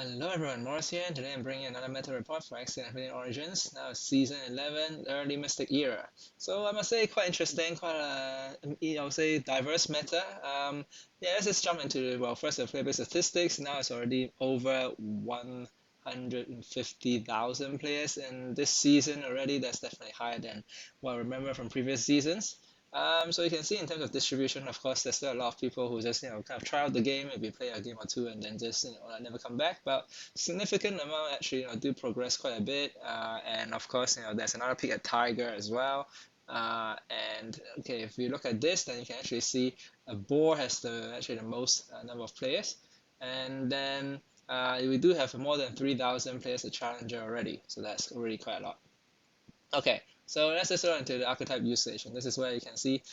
Hello everyone, Maurice here, and today I'm bringing another meta report for Axie Infinity Origins. Now it's Season 11, early Mystic era. So I must say quite interesting, quite I would say diverse meta. Yeah, let's just jump into, well, first the player base statistics. Now it's already over 150,000 players in this season already. That's definitely higher than what I remember from previous seasons. So you can see in terms of distribution, of course, there's still a lot of people who just kind of try out the game, maybe play a game or two, and then just never come back. But significant amount actually do progress quite a bit. And of course, there's another pick at Tiger as well. And okay, if you look at this, then you can actually see a boar has the most number of players, and then we do have more than 3,000 players at Challenger already. So that's really quite a lot. Okay, so let's just go into the archetype usage, and this is where you can see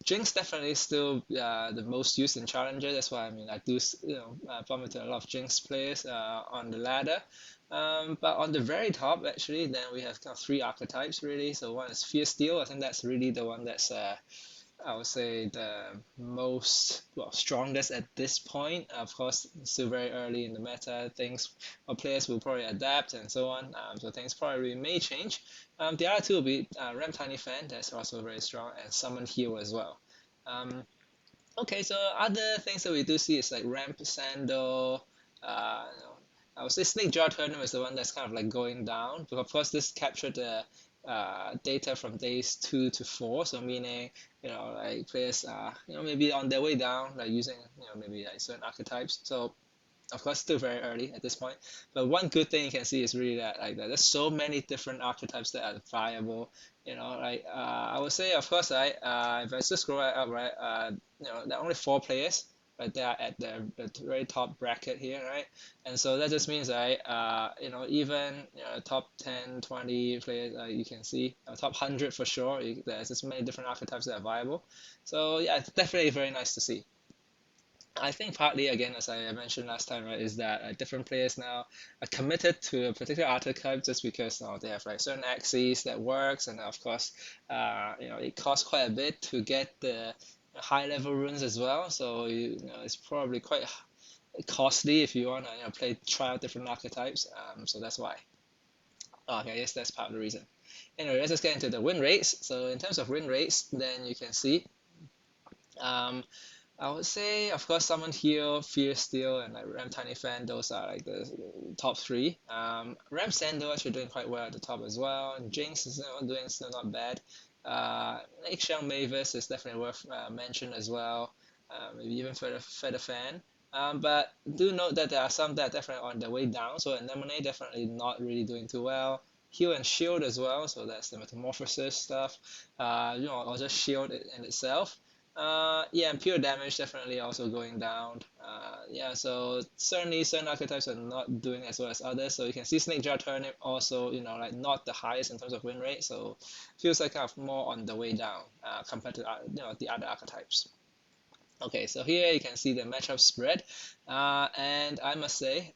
Jinx definitely still the most used in Challenger. That's why I do bump into a lot of Jinx players on the ladder. But on the very top, actually, then we have kind of three archetypes really. So one is Fierce Steel. I think that's really the one that's I would say the most strongest at this point. Of course, still very early in the meta. Things players will probably adapt and so on. So things probably may change. The other two will be Ram Tiny Fan, that's also very strong, and Summon Heal as well. Um, okay, so other things that we do see is like Ramp Sandal. I would say Snake Jar Turnip is the one that's kind of like going down. But of course, this captured the data from days 2 to 4, so meaning like players are maybe on their way down, like using maybe like certain archetypes. So of course still very early at this point, but one good thing you can see is really that there's so many different archetypes that are viable. I would say, of course, if I just scroll up, right, there are only 4 players, right, they are at the very top bracket here, right? And so that just means even top 10 20 players, you can see top 100 for sure, there's just many different archetypes that are viable. So yeah, it's definitely very nice to see. I think partly, again, as I mentioned last time, right, is that different players now are committed to a particular archetype just because they have like certain axes that works, and of course, it costs quite a bit to get the high level runes as well. So it's probably quite costly if you want to try out different archetypes. So that's why. Okay, I guess that's part of the reason. Anyway, let's just get into the win rates. So in terms of win rates, then you can see. Um, I would say, of course, Summon Heal, Fierce Steel, and like Ram Tiny Fan. Those are like the top three. Ram Sandal actually doing quite well at the top as well. And Jinx is doing still not bad. Eggshell Mavis is definitely worth mention as well. Maybe even Feather Fan. But do note that there are some that are definitely on their way down. So Anemone definitely not really doing too well. Heal and Shield as well. So that's the Metamorphosis stuff. Or just Shield in itself. Yeah, and pure damage definitely also going down. Yeah, so certainly certain archetypes are not doing as well as others. So you can see Snake Jar Turnip also, like not the highest in terms of win rate. So feels like kind of more on the way down compared to the other archetypes. Okay, so here you can see the matchup spread, and I must say,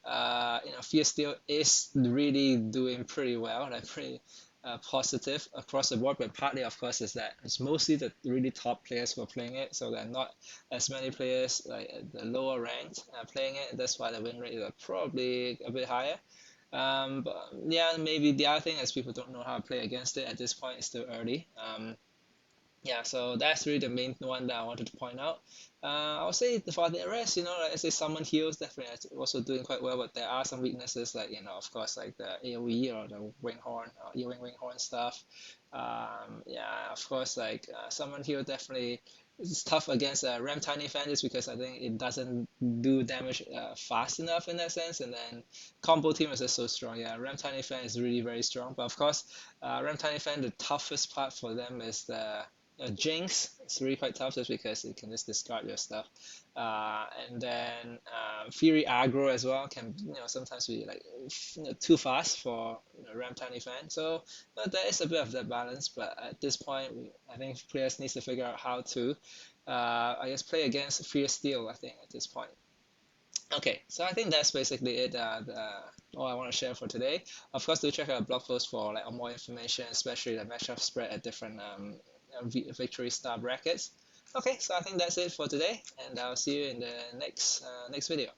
Fierce Steel is really doing pretty well, like pretty positive across the board. But partly, of course, is that it's mostly the really top players who are playing it, so there are not as many players like at the lower ranked playing it. That's why the win rate is probably a bit higher. But yeah, maybe the other thing is people don't know how to play against it at this point. It's still early. Yeah, so that's really the main one that I wanted to point out. I would say for the rest, like I say, Summon Heals definitely also doing quite well, but there are some weaknesses, like of course, like the AOE or the Winghorn, Ewing Winghorn stuff. Yeah, of course, like Summon Heal definitely is tough against Ram Tiny Fan just because I think it doesn't do damage fast enough in that sense, and then combo team is just so strong. Yeah, Ram Tiny Fan is really very strong, but of course, Ram Tiny Fan, the toughest part for them is the Jinx. It's really quite tough just because it can just discard your stuff. And then Fury aggro as well can sometimes be like too fast for Ram Tiny Fan. So there is a bit of that balance, but at this point, I think players need to figure out how to, I guess, play against Fierce Steel. I think at this point. Okay, so I think that's basically it. All I want to share for today. Of course, do check out our blog post for like more information, especially the matchup spread at different victory star brackets. Okay, so I think that's it for today, and I'll see you in the next video.